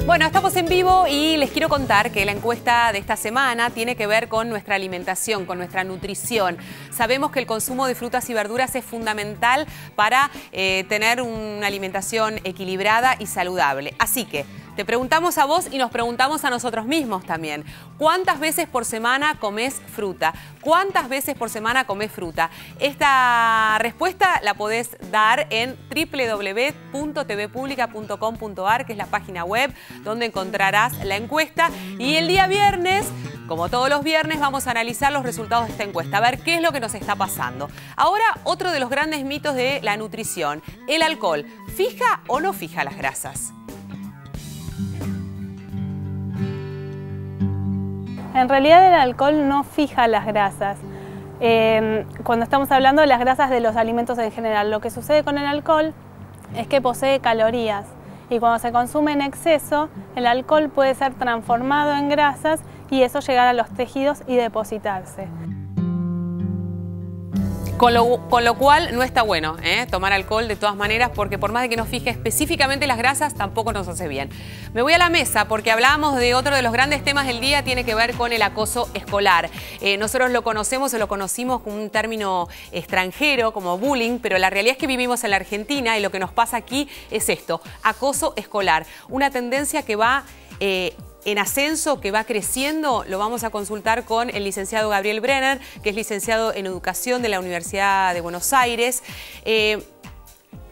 Bueno, estamos en vivo y les quiero contar que la encuesta de esta semana tiene que ver con nuestra alimentación, con nuestra nutrición. Sabemos que el consumo de frutas y verduras es fundamental para tener una alimentación equilibrada y saludable. Así que te preguntamos a vos y nos preguntamos a nosotros mismos también. ¿Cuántas veces por semana comés fruta? ¿Cuántas veces por semana comés fruta? Esta respuesta la podés dar en www.tvpublica.com.ar, que es la página web donde encontrarás la encuesta. Y el día viernes, como todos los viernes, vamos a analizar los resultados de esta encuesta, a ver qué es lo que nos está pasando. Ahora, otro de los grandes mitos de la nutrición, el alcohol. ¿Fija o no fija las grasas? En realidad el alcohol no fija las grasas. Cuando estamos hablando de las grasas de los alimentos en general, lo que sucede con el alcohol es que posee calorías y cuando se consume en exceso, el alcohol puede ser transformado en grasas y eso llegar a los tejidos y depositarse. Con lo cual no está bueno tomar alcohol de todas maneras, porque por más de que nos fije específicamente las grasas, tampoco nos hace bien. Me voy a la mesa porque hablábamos de otro de los grandes temas del día, tiene que ver con el acoso escolar. Nosotros lo conocemos o lo conocimos con un término extranjero como bullying, pero la realidad es que vivimos en la Argentina y lo que nos pasa aquí es esto, acoso escolar. Una tendencia que va en ascenso, que va creciendo. Lo vamos a consultar con el licenciado Gabriel Brenner, que es licenciado en Educación de la Universidad de Buenos Aires.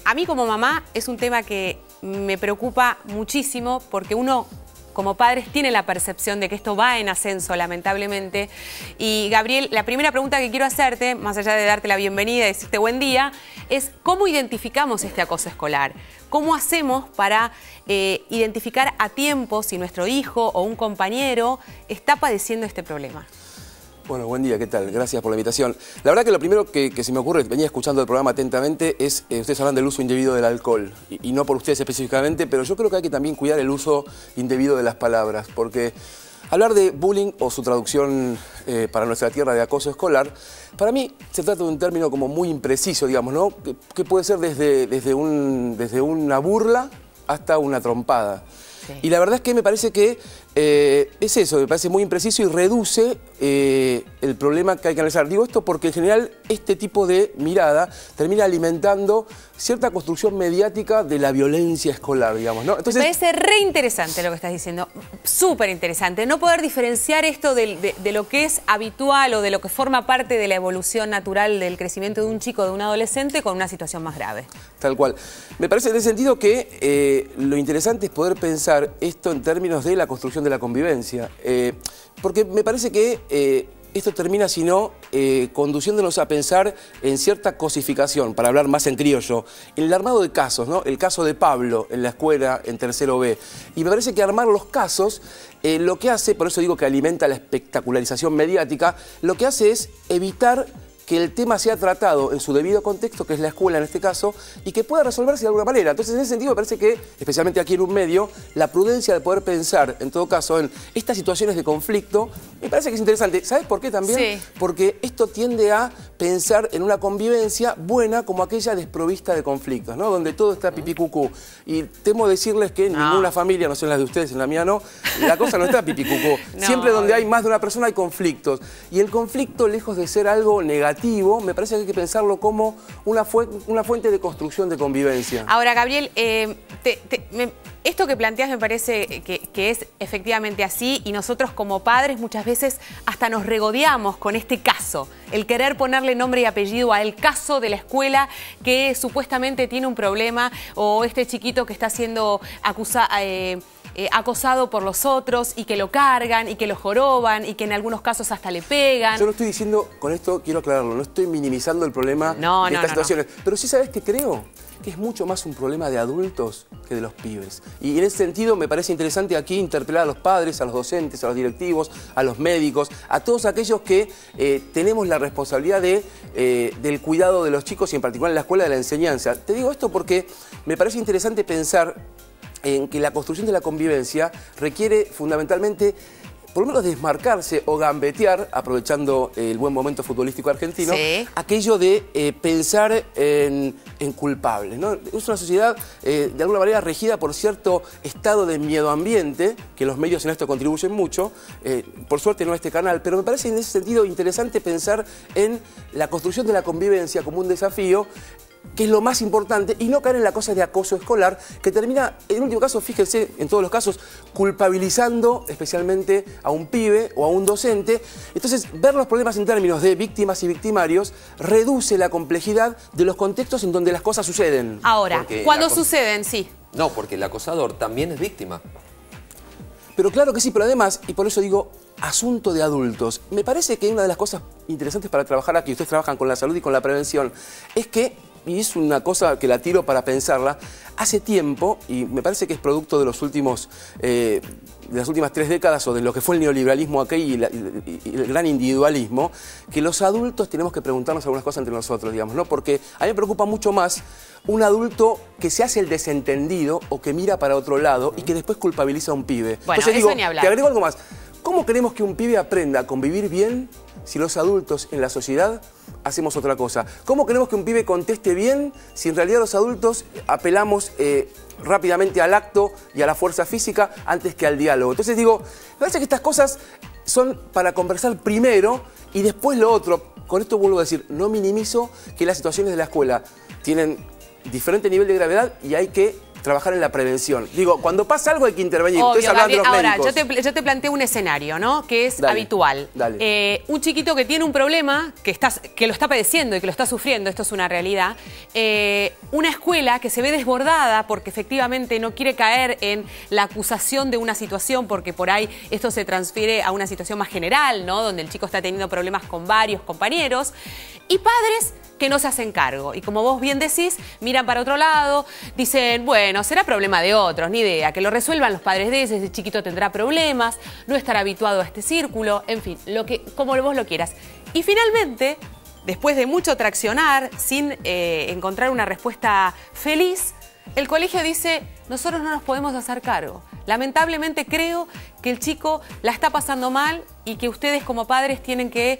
A mí como mamá es un tema que me preocupa muchísimo porque uno como padres tiene la percepción de que esto va en ascenso, lamentablemente. Y Gabriel, la primera pregunta que quiero hacerte, más allá de darte la bienvenida y decirte buen día, es ¿cómo identificamos este acoso escolar? ¿Cómo hacemos para identificar a tiempo si nuestro hijo o un compañero está padeciendo este problema? Bueno, buen día, ¿qué tal? Gracias por la invitación. La verdad que lo primero que se me ocurre, venía escuchando el programa atentamente, es ustedes hablan del uso indebido del alcohol. Y no por ustedes específicamente, pero yo creo que hay que también cuidar el uso indebido de las palabras, porque hablar de bullying o su traducción para nuestra tierra de acoso escolar, para mí se trata de un término como muy impreciso, digamos, ¿no? Que puede ser desde una burla hasta una trompada. Sí. Y la verdad es que me parece que es eso, me parece muy impreciso y reduce el problema que hay que analizar. Digo esto porque en general este tipo de mirada termina alimentando cierta construcción mediática de la violencia escolar, digamos, ¿no? Entonces, me parece re interesante lo que estás diciendo, súper interesante. No poder diferenciar esto de lo que es habitual o de lo que forma parte de la evolución natural del crecimiento de un chico, de un adolescente, con una situación más grave. Tal cual. Me parece en ese sentido que lo interesante es poder pensar esto en términos de la construcción de la convivencia, porque me parece que esto termina, si no, conduciéndonos a pensar en cierta cosificación, para hablar más en criollo, en el armado de casos, ¿no? El caso de Pablo en la escuela en tercero B. Y me parece que armar los casos, lo que hace, por eso digo que alimenta la espectacularización mediática, lo que hace es evitar que el tema sea tratado en su debido contexto, que es la escuela en este caso, y que pueda resolverse de alguna manera. Entonces, en ese sentido, me parece que, especialmente aquí en un medio, la prudencia de poder pensar, en todo caso, en estas situaciones de conflicto, me parece que es interesante. ¿Sabes por qué también? Sí. Porque esto tiende a pensar en una convivencia buena como aquella desprovista de conflictos, ¿no? Donde todo está pipí cucú. Y temo decirles que en ninguna familia, no sé en las de ustedes, en la mía no, la cosa no está pipí cucú. Siempre donde hay más de una persona hay conflictos. Y el conflicto, lejos de ser algo negativo, me parece que hay que pensarlo como una fuente de construcción de convivencia. Ahora, Gabriel, esto que planteas me parece que es efectivamente así y nosotros como padres muchas veces hasta nos regodeamos con este caso, el querer ponerle nombre y apellido al caso de la escuela que supuestamente tiene un problema o este chiquito que está siendo acosado por los otros y que lo cargan y que lo joroban y que en algunos casos hasta le pegan. Yo no estoy diciendo, con esto quiero aclararlo, no estoy minimizando el problema de estas situaciones, pero sí sabes que creo que es mucho más un problema de adultos que de los pibes. Y en ese sentido me parece interesante aquí interpelar a los padres, a los docentes, a los directivos, a los médicos, a todos aquellos que tenemos la responsabilidad del cuidado de los chicos y en particular en la escuela de la enseñanza. Te digo esto porque me parece interesante pensar en que la construcción de la convivencia requiere fundamentalmente por lo menos desmarcarse o gambetear, aprovechando el buen momento futbolístico argentino, sí, aquello de pensar en culpables, ¿no? Es una sociedad de alguna manera regida por cierto estado de miedo ambiente, que los medios en esto contribuyen mucho, por suerte no a este canal, pero me parece en ese sentido interesante pensar en la construcción de la convivencia como un desafío, que es lo más importante, y no caer en la cosa de acoso escolar, que termina, en último caso, fíjense, en todos los casos, culpabilizando especialmente a un pibe o a un docente. Entonces, ver los problemas en términos de víctimas y victimarios reduce la complejidad de los contextos en donde las cosas suceden. Ahora, cuando suceden, sí. No, porque el acosador también es víctima. Pero claro que sí, pero además, y por eso digo, asunto de adultos. Me parece que una de las cosas interesantes para trabajar aquí, ustedes trabajan con la salud y con la prevención, es que, y es una cosa que la tiro para pensarla, hace tiempo, y me parece que es producto de los últimos, de las últimas 3 décadas o de lo que fue el neoliberalismo aquí y el gran individualismo, que los adultos tenemos que preguntarnos algunas cosas entre nosotros, digamos, ¿no? Porque a mí me preocupa mucho más un adulto que se hace el desentendido o que mira para otro lado y que después culpabiliza a un pibe. Bueno, entonces eso digo, ni hablar. te agrego algo más. ¿Cómo queremos que un pibe aprenda a convivir bien si los adultos en la sociedad hacemos otra cosa? ¿Cómo queremos que un pibe conteste bien si en realidad los adultos apelamos rápidamente al acto y a la fuerza física antes que al diálogo? Entonces digo, me parece que estas cosas son para conversar primero y después lo otro. Con esto vuelvo a decir, no minimizo que las situaciones de la escuela tienen diferente nivel de gravedad y hay que trabajar en la prevención. Digo, cuando pasa algo hay que intervenir. Obvio, Ustedes hablan de los ahora, médicos. yo te planteo un escenario, ¿no? Que es habitual. Dale. Un chiquito que tiene un problema, que lo está padeciendo y que lo está sufriendo, esto es una realidad. Una escuela que se ve desbordada porque efectivamente no quiere caer en la acusación de una situación, porque por ahí esto se transfiere a una situación más general, ¿no? Donde el chico está teniendo problemas con varios compañeros. Y padres que no se hacen cargo. Y como vos bien decís, miran para otro lado, dicen, bueno, será problema de otros, ni idea, que lo resuelvan los padres de ese chiquito tendrá problemas, no estará habituado a este círculo, en fin, como vos lo quieras. Y finalmente, después de mucho traccionar, sin encontrar una respuesta feliz, el colegio dice, nosotros no nos podemos hacer cargo. Lamentablemente creo que el chico la está pasando mal y que ustedes como padres tienen que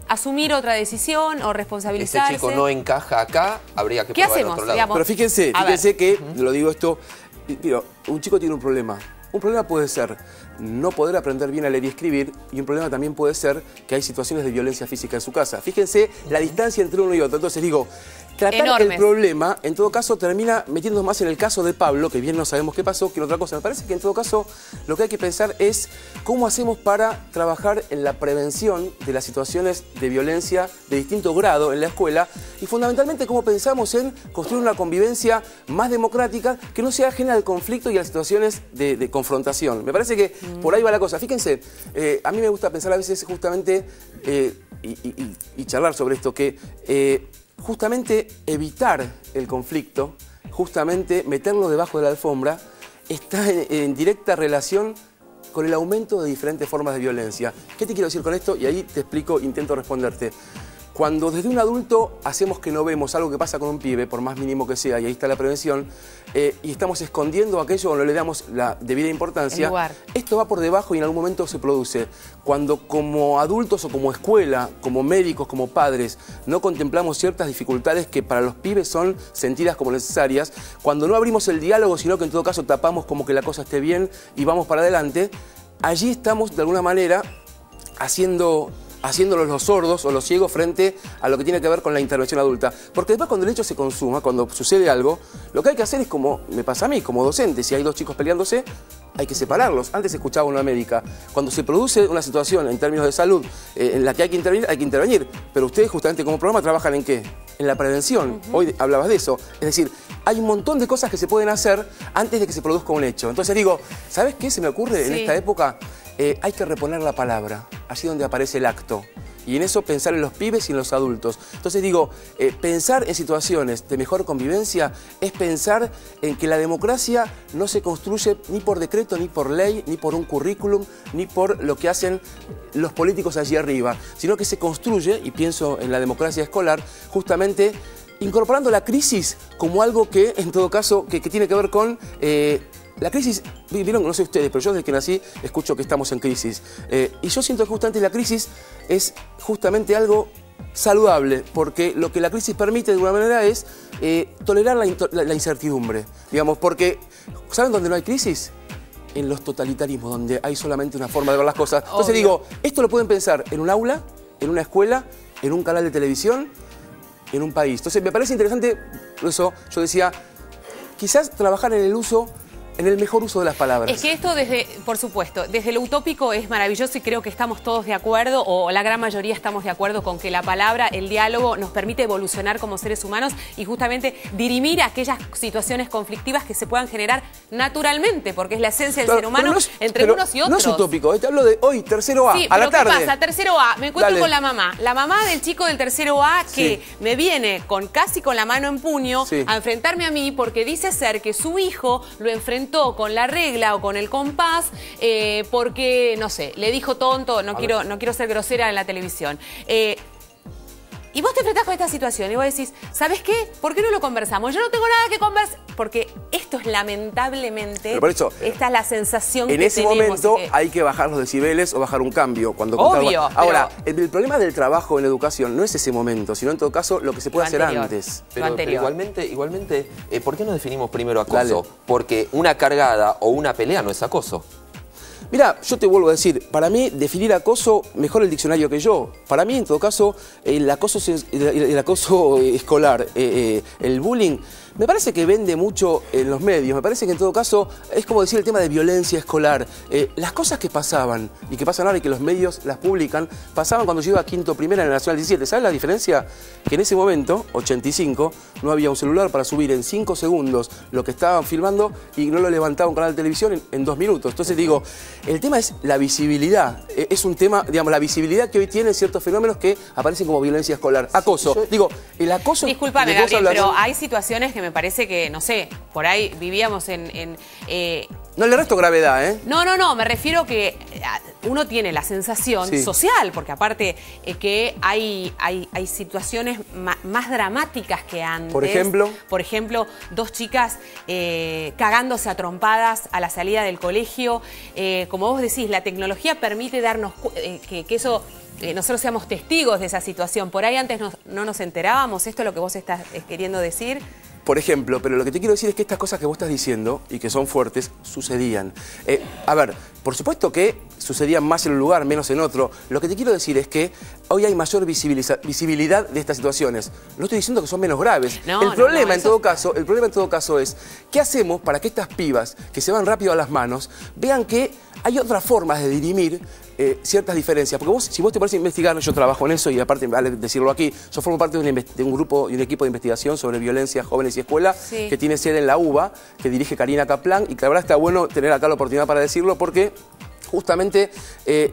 asumir otra decisión o responsabilizarse. Este chico no encaja acá, habría que ¿qué probar hacemos, otro lado. digamos? Pero fíjense que, lo digo esto, digo, un chico tiene un problema. Un problema puede ser no poder aprender bien a leer y escribir, y un problema también puede ser que hay situaciones de violencia física en su casa. Fíjense la distancia entre uno y otro. Entonces digo, tratar el problema, en todo caso, termina metiéndonos más en el caso de Pablo, que bien no sabemos qué pasó, que en otra cosa. Me parece que en todo caso lo que hay que pensar es cómo hacemos para trabajar en la prevención de las situaciones de violencia de distinto grado en la escuela y fundamentalmente cómo pensamos en construir una convivencia más democrática que no sea ajena al conflicto y a las situaciones de confrontación. Me parece que por ahí va la cosa. Fíjense, a mí me gusta pensar a veces justamente y charlar sobre esto, que justamente evitar el conflicto, justamente meterlo debajo de la alfombra, está en directa relación con el aumento de diferentes formas de violencia. ¿Qué te quiero decir con esto? Y ahí te explico, intento responderte. Cuando desde un adulto hacemos que no vemos algo que pasa con un pibe, por más mínimo que sea, y ahí está la prevención, y estamos escondiendo aquello o no le damos la debida importancia, esto va por debajo y en algún momento se produce. Cuando como adultos o como escuela, como médicos, como padres, no contemplamos ciertas dificultades que para los pibes son sentidas como necesarias, cuando no abrimos el diálogo, sino que en todo caso tapamos como que la cosa esté bien y vamos para adelante, allí estamos de alguna manera haciéndolos los sordos o los ciegos frente a lo que tiene que ver con la intervención adulta. Porque después cuando el hecho se consuma, cuando sucede algo, lo que hay que hacer es como me pasa a mí, como docente, si hay dos chicos peleándose, hay que separarlos. Antes escuchaba una médica, cuando se produce una situación en términos de salud en la que hay que intervenir. Pero ustedes justamente como programa trabajan ¿en qué? En la prevención. Hoy hablabas de eso. Es decir, hay un montón de cosas que se pueden hacer antes de que se produzca un hecho. Entonces digo, ¿sabes qué se me ocurre en esta época? Hay que reponer la palabra, así donde aparece el acto. Y en eso pensar en los pibes y en los adultos. Entonces digo, pensar en situaciones de mejor convivencia es pensar en que la democracia no se construye ni por decreto, ni por ley, ni por un currículum, ni por lo que hacen los políticos allí arriba, sino que se construye, y pienso en la democracia escolar, justamente incorporando la crisis como algo que, en todo caso, que tiene que ver con la crisis, vieron, no sé ustedes, pero yo desde que nací escucho que estamos en crisis. Y yo siento que justamente la crisis es justamente algo saludable, porque lo que la crisis permite de alguna manera es tolerar la incertidumbre, digamos, porque ¿saben dónde no hay crisis? En los totalitarismos, donde hay solamente una forma de ver las cosas. Entonces digo, esto lo pueden pensar en un aula, en una escuela, en un canal de televisión, en un país. Entonces me parece interesante, por eso yo decía, quizás trabajar en el uso, en el mejor uso de las palabras. Es que esto, por supuesto, desde lo utópico es maravilloso y creo que estamos todos de acuerdo, o la gran mayoría estamos de acuerdo con que la palabra, el diálogo, nos permite evolucionar como seres humanos y justamente dirimir aquellas situaciones conflictivas que se puedan generar naturalmente, porque es la esencia del ser humano entre unos y otros. No es utópico, te hablo de hoy, tercero A, sí, a la tarde. ¿qué pasa? Tercero A, me encuentro con la mamá del chico del tercero A que me viene casi con la mano en puño a enfrentarme a mí porque dice ser que su hijo lo enfrentó con la regla o con el compás porque, no sé, le dijo tonto, no quiero ser grosera en la televisión. Y vos te enfrentás con esta situación y vos decís, ¿sabes qué? ¿Por qué no lo conversamos? Yo no tengo nada que conversar. Porque esto es lamentablemente, eso, esta es la sensación que tenemos. En ese momento hay que bajar los decibeles o bajar un cambio. Obvio. Ahora, el problema del trabajo en educación no es ese momento, sino en todo caso lo que se puede hacer antes. Pero igualmente, ¿por qué no definimos primero acoso? Porque una cargada o una pelea no es acoso. Mira, yo te vuelvo a decir, para mí definir acoso, mejor el diccionario que yo. Para mí, en todo caso, el acoso escolar, el bullying, me parece que vende mucho en los medios. Me parece que en todo caso es como decir el tema de violencia escolar. Las cosas que pasaban y que pasan ahora y que los medios las publican, pasaban cuando yo iba a quinto primera en el Nacional 17. ¿Sabes la diferencia? Que en ese momento, 85, no había un celular para subir en 5 segundos lo que estaban filmando y no lo levantaba un canal de televisión en 2 minutos. Entonces digo, el tema es la visibilidad. Es un tema, digamos, la visibilidad que hoy tienen ciertos fenómenos que aparecen como violencia escolar. Acoso. Digo, el acoso... Disculpame, Gabriel, pero hay situaciones que me parece que, no sé, por ahí vivíamos no le resto gravedad, ¿eh? No, me refiero que uno tiene la sensación social, porque aparte que hay situaciones más dramáticas que antes. Por ejemplo. Por ejemplo, 2 chicas cagándose a trompadas a la salida del colegio. Como vos decís, la tecnología permite darnos que eso... nosotros seamos testigos de esa situación. Por ahí antes no nos enterábamos. ¿Esto es lo que vos estás queriendo decir? Por ejemplo, pero lo que te quiero decir es que estas cosas que vos estás diciendo y que son fuertes, sucedían. A ver, por supuesto que sucedían más en un lugar, menos en otro. Lo que te quiero decir es que hoy hay mayor visibilidad de estas situaciones. No estoy diciendo que son menos graves. El problema en todo caso es, ¿qué hacemos para que estas pibas que se van rápido a las manos vean que hay otras formas de dirimir ciertas diferencias? Porque si vos te parece investigar, yo trabajo en eso y aparte, vale decirlo aquí, yo formo parte de un grupo y un equipo de investigación sobre violencia, jóvenes y escuela, que tiene sede en la UBA, que dirige Karina Kaplan, y que la verdad está bueno tener acá la oportunidad para decirlo porque justamente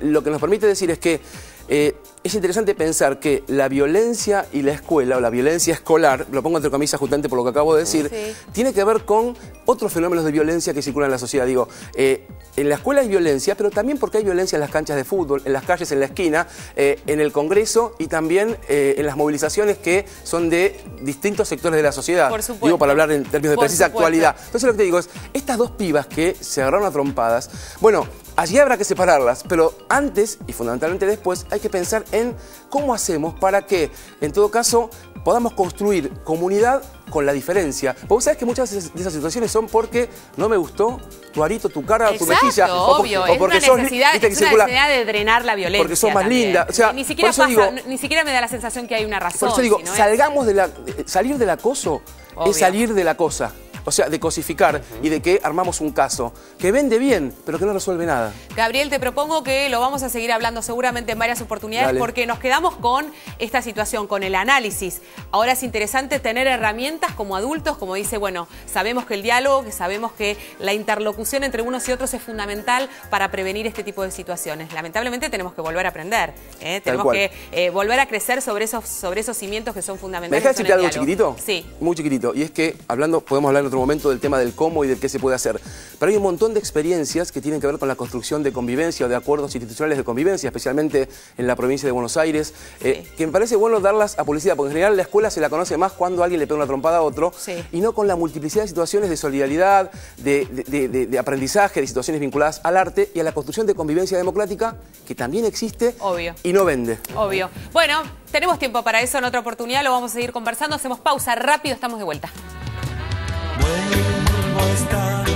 lo que nos permite decir es que es interesante pensar que la violencia y la escuela, o la violencia escolar, lo pongo entre comillas justamente por lo que acabo de decir, tiene que ver con otros fenómenos de violencia que circulan en la sociedad. Digo, en la escuela hay violencia, pero también porque hay violencia en las canchas de fútbol, en las calles, en la esquina, en el Congreso y también en las movilizaciones que son de distintos sectores de la sociedad. Por supuesto. Digo, para hablar en términos de precisa actualidad. Entonces lo que te digo es, estas 2 pibas que se agarraron a trompadas, bueno, allí habrá que separarlas, pero antes y fundamentalmente después hay que pensar en cómo hacemos para que, en todo caso, podamos construir comunidad con la diferencia. Porque vos sabés que muchas de esas situaciones son porque no me gustó tu arito, tu cara, tu mejilla. Obvio, o porque es una necesidad de drenar la violencia. Porque sos más linda. O sea, ni siquiera ni siquiera me da la sensación que hay una razón. Por eso digo, salir del acoso es salir de la cosa. O sea, de cosificar y de que armamos un caso que vende bien, pero que no resuelve nada. Gabriel, te propongo que lo vamos a seguir hablando seguramente en varias oportunidades porque nos quedamos con esta situación, con el análisis. Ahora es interesante tener herramientas como adultos, como dice, bueno, sabemos que el diálogo, que sabemos que la interlocución entre unos y otros es fundamental para prevenir este tipo de situaciones. Lamentablemente tenemos que volver a aprender, tenemos que volver a crecer sobre esos cimientos que son fundamentales. ¿Me dejas decirte algo chiquitito? Sí. Muy chiquitito. Y es que, podemos hablar en otro otro momento del tema del cómo y del qué se puede hacer. Pero hay un montón de experiencias que tienen que ver con la construcción de convivencia o de acuerdos institucionales de convivencia, especialmente en la provincia de Buenos Aires, que me parece bueno darlas a publicidad, porque en general la escuela se la conoce más cuando alguien le pega una trompada a otro, y no con la multiplicidad de situaciones de solidaridad, de aprendizaje, de situaciones vinculadas al arte y a la construcción de convivencia democrática, que también existe y no vende. Obvio. Bueno, tenemos tiempo para eso en otra oportunidad, lo vamos a seguir conversando. Hacemos pausa rápido, estamos de vuelta. Vuelvo a estar